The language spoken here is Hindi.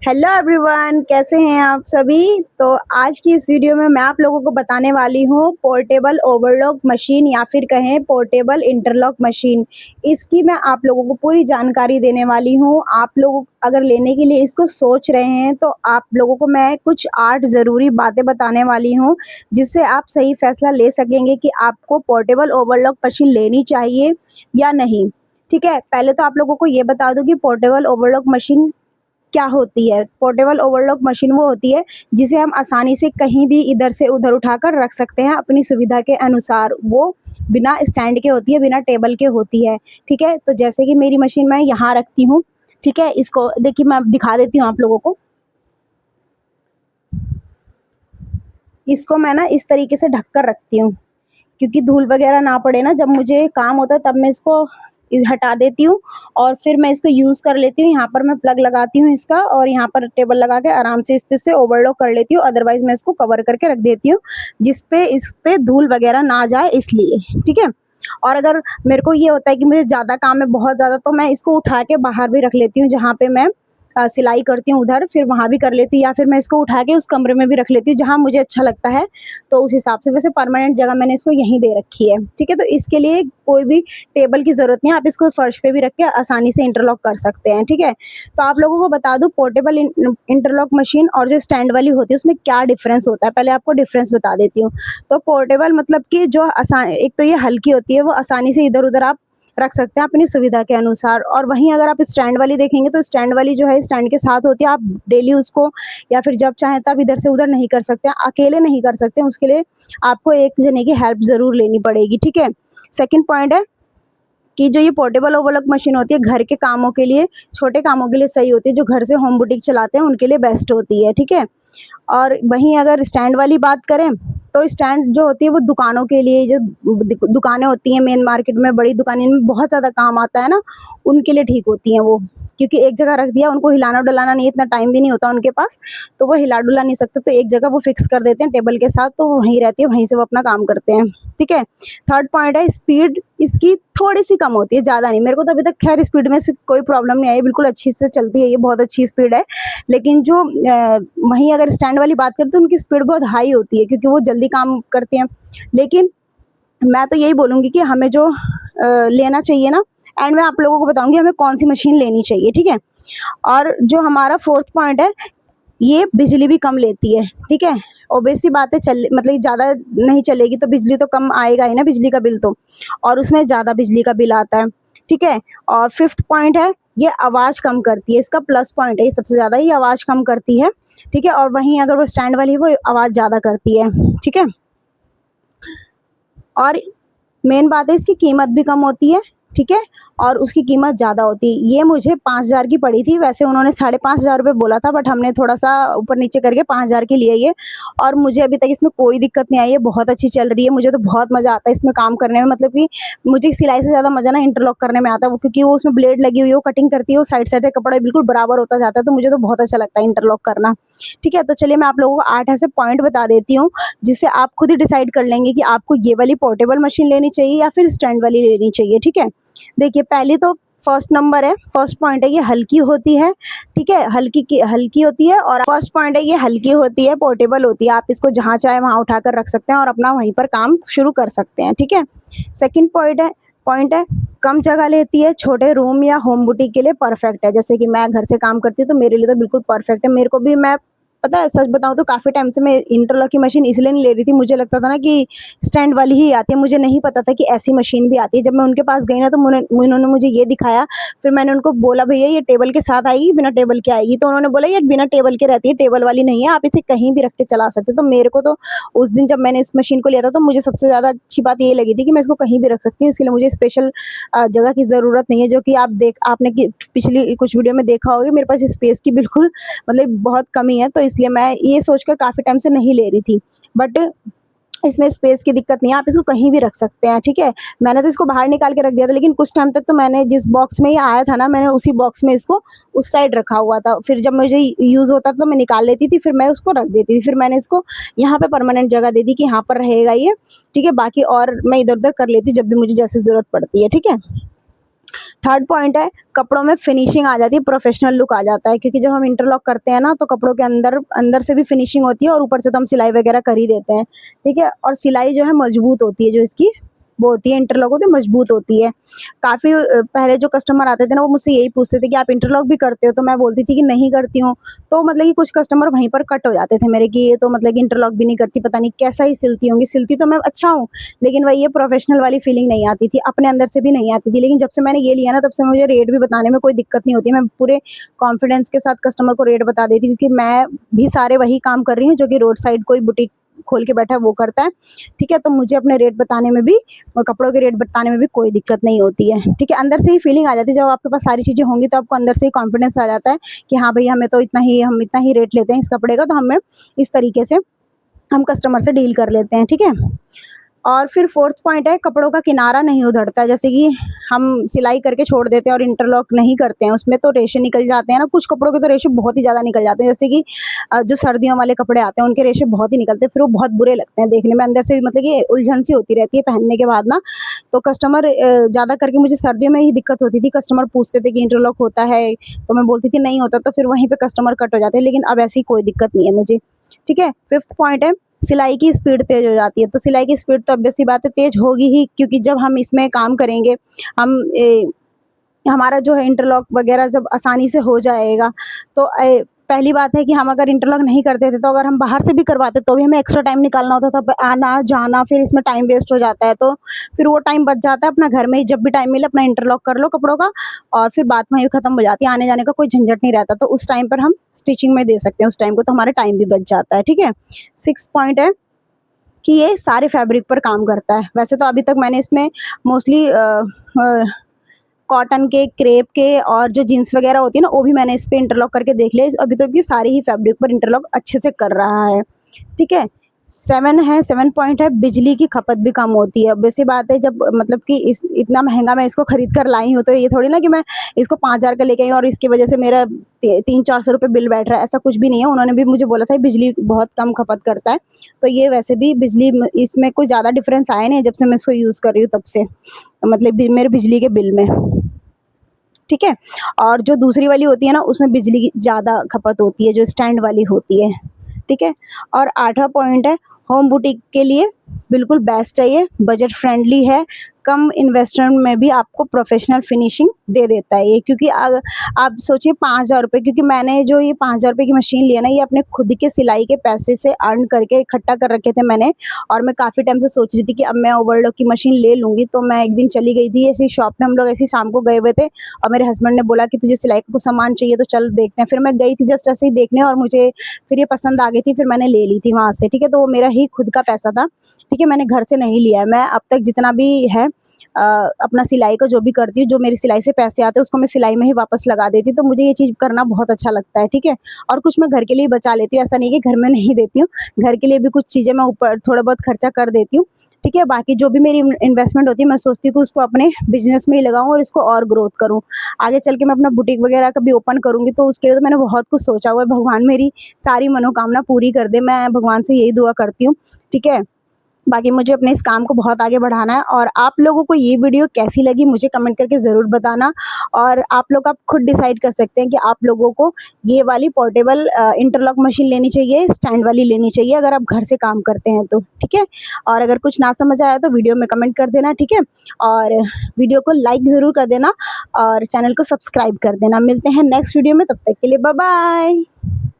हेलो एवरीवन, कैसे हैं आप सभी। तो आज की इस वीडियो में मैं आप लोगों को बताने वाली हूँ पोर्टेबल ओवरलॉक मशीन या फिर कहें पोर्टेबल इंटरलॉक मशीन। इसकी मैं आप लोगों को पूरी जानकारी देने वाली हूँ। आप लोग अगर लेने के लिए इसको सोच रहे हैं तो आप लोगों को मैं कुछ 8 ज़रूरी बातें बताने वाली हूँ, जिससे आप सही फैसला ले सकेंगे कि आपको पोर्टेबल ओवरलॉक मशीन लेनी चाहिए या नहीं। ठीक है, पहले तो आप लोगों को ये बता दूँ कि पोर्टेबल ओवरलॉक मशीन क्या होती है। पोर्टेबल ओवरलॉक मशीन वो होती है जिसे हम आसानी से कहीं भी इधर से उधर उठाकर रख सकते हैं अपनी सुविधा के अनुसार। वो बिना स्टैंड के होती है, बिना टेबल के होती है। ठीक है, तो जैसे कि मेरी मशीन मैं यहाँ रखती हूँ। ठीक है, इसको देखिए मैं दिखा देती हूँ आप लोगों को। इसको मैं ना इस तरीके से ढक कर रखती हूँ क्योंकि धूल वगैरह ना पड़े ना। जब मुझे काम होता है तब मैं इसको हटा देती हूँ और फिर मैं इसको यूज़ कर लेती हूँ। यहाँ पर मैं प्लग लगाती हूँ इसका और यहाँ पर टेबल लगा के आराम से इस पे से ओवरलॉक कर लेती हूँ। अदरवाइज़ मैं इसको कवर करके रख देती हूँ जिस पे इस पे धूल वगैरह ना जाए इसलिए। ठीक है, और अगर मेरे को ये होता है कि मुझे ज़्यादा काम है, बहुत ज़्यादा, तो मैं इसको उठा के बाहर भी रख लेती हूँ जहाँ पे मैं सिलाई करती हूँ उधर, फिर वहाँ भी कर लेती हूँ, या फिर मैं इसको उठा के उस कमरे में भी रख लेती हूँ जहाँ मुझे अच्छा लगता है। तो उस हिसाब से वैसे परमानेंट जगह मैंने इसको यहीं दे रखी है। ठीक है, तो इसके लिए कोई भी टेबल की ज़रूरत नहीं है, आप इसको फर्श पे भी रख के आसानी से इंटरलॉक कर सकते हैं। ठीक है, तो आप लोगों को बता दूँ पोर्टेबल इंटरलॉक मशीन और जो स्टैंड वाली होती है उसमें क्या डिफरेंस होता है। पहले आपको डिफरेंस बता देती हूँ। तो पोर्टेबल मतलब कि जो आसान, एक तो ये हल्की होती है, वो आसानी से इधर उधर आप रख सकते हैं अपनी सुविधा के अनुसार। और वहीं अगर आप स्टैंड वाली देखेंगे तो स्टैंड वाली जो है स्टैंड के साथ होती है। आप डेली उसको या फिर जब चाहें तब इधर से उधर नहीं कर सकते, अकेले नहीं कर सकते, उसके लिए आपको एक जने की हेल्प ज़रूर लेनी पड़ेगी। ठीक है, सेकंड पॉइंट है कि जो ये पोर्टेबल ओवरलॉक मशीन होती है घर के कामों के लिए, छोटे कामों के लिए सही होती है। जो घर से होम बुटीक चलाते हैं उनके लिए बेस्ट होती है। ठीक है, और वहीं अगर स्टैंड वाली बात करें तो स्टैंड जो होती है वो दुकानों के लिए, जो दुकानें होती हैं मेन मार्केट में, बड़ी दुकानें में बहुत ज़्यादा काम आता है ना, उनके लिए ठीक होती हैं वो। क्योंकि एक जगह रख दिया, उनको हिलाना डुलाना नहीं, इतना टाइम भी नहीं होता उनके पास, तो वो हिला डुला नहीं सकते, तो एक जगह वो फिक्स कर देते हैं टेबल के साथ, तो वो वहीं रहती है, वहीं से वो अपना काम करते हैं। ठीक है, थर्ड पॉइंट है स्पीड इसकी थोड़ी सी कम होती है, ज़्यादा नहीं। मेरे को तो अभी तक खैर स्पीड में से कोई प्रॉब्लम नहीं आई, बिल्कुल अच्छी से चलती है, ये बहुत अच्छी स्पीड है। लेकिन जो वहीं अगर स्टैंड वाली बात करें तो उनकी स्पीड बहुत हाई होती है क्योंकि वो जल्दी काम करती हैं। लेकिन मैं तो यही बोलूँगी कि हमें जो लेना चाहिए ना, एंड मैं आप लोगों को बताऊँगी हमें कौन-सी मशीन लेनी चाहिए। ठीक है, और जो हमारा फोर्थ पॉइंट है, ये बिजली भी कम लेती है। ठीक है, ऑब्वियस सी बात है, चल मतलब ज़्यादा नहीं चलेगी तो बिजली तो कम आएगा ही ना, बिजली का बिल तो, और उसमें ज़्यादा बिजली का बिल आता है। ठीक है, और फिफ्थ पॉइंट है, ये आवाज़ कम करती है, इसका प्लस पॉइंट है ये सबसे ज़्यादा, ये आवाज़ कम करती है। ठीक है, और वहीं अगर वो स्टैंड वाली है वो आवाज़ ज़्यादा करती है। ठीक है, और मेन बात है इसकी कीमत भी कम होती है। ठीक है, और उसकी कीमत ज़्यादा होती है। ये मुझे 5,000 की पड़ी थी, वैसे उन्होंने 5,500 रुपये बोला था, बट हमने थोड़ा-सा ऊपर नीचे करके 5,000 की लिया ये। और मुझे अभी तक इसमें कोई दिक्कत नहीं आई है, बहुत अच्छी चल रही है। मुझे तो बहुत मज़ा आता है इसमें काम करने में, मतलब कि मुझे सिलाई से ज़्यादा मज़ा ना इंटरलॉक करने में आता है, वो क्योंकि वो उसमें ब्लेड लगी हुई है, वो कटिंग करती है, वो साइड-साइड से कपड़ा बिल्कुल बराबर होता जाता है, तो मुझे तो बहुत अच्छा लगता है इंटरलॉक करना। ठीक है, तो चलिए मैं आप लोगों को 8 ऐसे पॉइंट बता देती हूँ, जिससे आप खुद ही डिसाइड कर लेंगे कि आपको ये वाली पोर्टेबल मशीन लेनी चाहिए या फिर स्टैंड वाली लेनी चाहिए। ठीक है, देखिए पहली तो फर्स्ट नंबर है, फर्स्ट पॉइंट है ये हल्की होती है। ठीक है, हल्की होती है, और फर्स्ट पॉइंट है ये हल्की होती है, पोर्टेबल होती है, आप इसको जहाँ चाहे वहाँ उठाकर रख सकते हैं और अपना वहीं पर काम शुरू कर सकते हैं। ठीक है, सेकंड पॉइंट है कम जगह लेती है, छोटे रूम या होम बुटीक के लिए परफेक्ट है। जैसे कि मैं घर से काम करती हूँ तो मेरे लिए तो बिल्कुल परफेक्ट है। मेरे को भी, मैं पता है सच बताऊँ तो काफ़ी टाइम से मैं इंटरलॉक की मशीन इसलिए नहीं ले रही थी, मुझे लगता था ना कि स्टैंड वाली ही आती है, मुझे नहीं पता था कि ऐसी मशीन भी आती है। जब मैं उनके पास गई ना तो उन्होंने मुझे ये दिखाया, फिर मैंने उनको बोला भैया ये टेबल के साथ आएगी बिना टेबल के आएगी, तो उन्होंने बोला ये बिना टेबल के रहती है, टेबल वाली नहीं है, आप इसे कहीं भी रख के चला सकते हो। तो मेरे को तो उस दिन जब मैंने इस मशीन को लिया था तो मुझे सबसे ज़्यादा अच्छी बात ये लगी थी कि मैं इसको कहीं भी रख सकती हूँ, इसलिए मुझे स्पेशल जगह की ज़रूरत नहीं है, जो कि आपने पिछली कुछ वीडियो में देखा होगा, मेरे पास स्पेस की बिल्कुल मतलब बहुत कमी है, तो इसलिए मैं ये सोचकर काफ़ी टाइम से नहीं ले रही थी। बट इसमें स्पेस की दिक्कत नहीं है, आप इसको कहीं भी रख सकते हैं। ठीक है, मैंने तो इसको बाहर निकाल के रख दिया था, लेकिन कुछ टाइम तक तो मैंने जिस बॉक्स में ये आया था ना, मैंने उसी बॉक्स में इसको उस साइड रखा हुआ था। फिर जब मुझे यूज़ होता था तो मैं निकाल लेती थी, फिर मैं उसको रख देती थी, फिर मैंने इसको यहाँ पे परमानेंट जगह दे दी कि यहाँ पर रहेगा ये। ठीक है, बाकी और मैं इधर उधर कर लेती जब भी मुझे जैसे ज़रूरत पड़ती है। ठीक है, थर्ड पॉइंट है, कपड़ों में फिनिशिंग आ जाती है, प्रोफेशनल लुक आ जाता है, क्योंकि जब हम इंटरलॉक करते हैं ना तो कपड़ों के अंदर अंदर से भी फिनिशिंग होती है और ऊपर से तो हम सिलाई वगैरह कर ही देते हैं, ठीक है। और सिलाई जो है मजबूत होती है, जो इसकी वो होती है इंटरलॉक होती है, मजबूत होती है। काफ़ी पहले जो कस्टमर आते थे ना वो मुझसे यही पूछते थे कि आप इंटरलॉक भी करते हो? तो मैं बोलती थी कि नहीं करती हूँ। तो मतलब कि कुछ कस्टमर वहीं पर कट हो जाते थे मेरे कि ये तो मतलब कि इंटरलॉक भी नहीं करती, पता नहीं कैसा ही सिलती होंगी। सिलती तो मैं अच्छा हूँ, लेकिन वही ये प्रोफेशनल वाली फीलिंग नहीं आती थी, अपने अंदर से भी नहीं आती थी। लेकिन जब से मैंने ये लिया ना तब से मुझे रेट भी बताने में कोई दिक्कत नहीं होती। मैं पूरे कॉन्फिडेंस के साथ कस्टमर को रेट बता देती हूँ, क्योंकि मैं भी सारे वही काम कर रही हूँ जो कि रोड साइड कोई बुटीक खोल के बैठा है वो करता है, ठीक है। तो मुझे अपने रेट बताने में भी और कपड़ों के रेट बताने में भी कोई दिक्कत नहीं होती है, ठीक है। अंदर से ही फीलिंग आ जाती है, जब आपके पास सारी चीज़ें होंगी तो आपको अंदर से ही कॉन्फिडेंस आ जाता है कि हाँ भई हमें तो हम इतना ही रेट लेते हैं इस कपड़े का, तो हमें इस तरीके से हम कस्टमर से डील कर लेते हैं, ठीक है। और फिर फोर्थ पॉइंट है, कपड़ों का किनारा नहीं उधड़ता है। जैसे कि हम सिलाई करके छोड़ देते हैं और इंटरलॉक नहीं करते हैं, उसमें तो रेशे निकल जाते हैं ना, कुछ कपड़ों के तो रेशे बहुत ही ज़्यादा निकल जाते हैं। जैसे कि जो सर्दियों वाले कपड़े आते हैं उनके रेशे बहुत ही निकलते हैं, फिर वो बहुत बुरे लगते हैं देखने में, अंदर से भी मतलब कि उलझन सी होती रहती है पहनने के बाद ना। तो कस्टमर ज़्यादा करके मुझे सर्दियों में ही दिक्कत होती थी, कस्टमर पूछते थे कि इंटरलॉक होता है? तो मैं बोलती थी नहीं होता, तो फिर वहीं पे कस्टमर कट हो जाते हैं। लेकिन अब ऐसी कोई दिक्कत नहीं है मुझे, ठीक है। फिफ्थ पॉइंट है, सिलाई की स्पीड तेज़ हो जाती है। तो सिलाई की स्पीड तो ऑब्वियस सी बात है तेज़ होगी ही, क्योंकि जब हम इसमें काम करेंगे, हम हमारा जो है इंटरलॉक वगैरह जब आसानी से हो जाएगा, तो पहली बात है कि हम अगर इंटरलॉक नहीं करते थे तो अगर हम बाहर से भी करवाते तो भी हमें एक्स्ट्रा टाइम निकालना होता था, आना जाना, फिर इसमें टाइम वेस्ट हो जाता है। तो फिर वो टाइम बच जाता है, अपना घर में ही जब भी टाइम मिले अपना इंटरलॉक कर लो कपड़ों का, और फिर बात वहीं खत्म हो जाती है, आने जाने का कोई झंझट नहीं रहता। तो उस टाइम पर हम स्टिचिंग में दे सकते हैं उस टाइम को, तो हमारा टाइम भी बच जाता है, ठीक है। सिक्स पॉइंट है कि ये सारे फैब्रिक पर काम करता है। वैसे तो अभी तक मैंने इसमें मोस्टली कॉटन के, क्रेप के और जो जीन्स वगैरह होती है ना वो भी मैंने इस पे इंटरलॉक करके देख लिया। अभी तक ये सारे ही फैब्रिक पर इंटरलॉक अच्छे से कर रहा है, ठीक है। 7 पॉइंट है, बिजली की खपत भी कम होती है। वैसी बात है, जब मतलब कि इस इतना महंगा मैं इसको खरीद कर लाई हूँ, तो ये थोड़ी ना कि मैं इसको 5,000 का लेके आई हूँ और इसकी वजह से मेरा 300-400 रुपये बिल बैठ रहा है, ऐसा कुछ भी नहीं है। उन्होंने भी मुझे बोला था बिजली बहुत कम खपत करता है, तो ये वैसे भी बिजली इसमें कोई ज़्यादा डिफरेंस आया नहीं है जब से मैं इसको यूज़ कर रही हूँ तब से, मतलब मेरे बिजली के बिल में, ठीक है। और जो दूसरी वाली होती है ना उसमें बिजली ज़्यादा खपत होती है, जो स्टैंड वाली होती है, ठीक है। और 8वां पॉइंट है, होम बुटीक के लिए बिल्कुल बेस्ट है ये, बजट फ्रेंडली है, कम इन्वेस्टमेंट में भी आपको प्रोफेशनल फिनिशिंग दे देता है ये। क्योंकि आप सोचिए 5,000 रुपये, क्योंकि मैंने जो ये 5,000 रुपये की मशीन ली है ना, ये अपने खुद के सिलाई के पैसे से अर्न करके इकट्ठा कर रखे थे मैंने। और मैं काफ़ी टाइम से सोच रही थी कि अब मैं ओवरलॉक की मशीन ले लूँगी। तो मैं एक दिन चली गई थी ऐसी शॉप पे, हम लोग ऐसे ही शाम को गए हुए थे और मेरे हस्बैंड ने बोला कि तुझे सिलाई का कुछ सामान चाहिए तो चल देखते हैं। फिर मैं गई थी जस्ट ऐसे ही देखने, और मुझे फिर ये पसंद आ गई थी, फिर मैंने ले ली थी वहाँ से, ठीक है। तो वो मेरा ही खुद का पैसा था, ठीक है, मैंने घर से नहीं लिया है। मैं अब तक जितना भी है अपना सिलाई का जो भी करती हूँ, जो मेरी सिलाई से पैसे आते हैं उसको मैं सिलाई में ही वापस लगा देती हूँ। तो मुझे ये चीज़ करना बहुत अच्छा लगता है, ठीक है। और कुछ मैं घर के लिए बचा लेती हूँ, ऐसा नहीं कि घर में नहीं देती हूँ, घर के लिए भी कुछ चीज़ें मैं ऊपर थोड़ा बहुत खर्चा कर देती हूँ, ठीक है। बाकी जो भी मेरी इन्वेस्टमेंट होती है मैं सोचती हूँ कि उसको अपने बिजनेस में ही लगाऊँ और इसको और ग्रोथ करूँ। आगे चल के मैं अपना बुटीक वगैरह का भी ओपन करूँगी, तो उसके लिए तो मैंने बहुत कुछ सोचा हुआ है। भगवान मेरी सारी मनोकामना पूरी कर दे, मैं भगवान से यही दुआ करती हूँ, ठीक है। बाकी मुझे अपने इस काम को बहुत आगे बढ़ाना है। और आप लोगों को ये वीडियो कैसी लगी मुझे कमेंट करके ज़रूर बताना। और आप खुद डिसाइड कर सकते हैं कि आप लोगों को ये वाली पोर्टेबल इंटरलॉक मशीन लेनी चाहिए, स्टैंड वाली लेनी चाहिए, अगर आप घर से काम करते हैं तो, ठीक है। और अगर कुछ ना समझ आया तो वीडियो में कमेंट कर देना, ठीक है। और वीडियो को लाइक ज़रूर कर देना और चैनल को सब्सक्राइब कर देना। मिलते हैं नेक्स्ट वीडियो में, तब तक के लिए बाय बाय।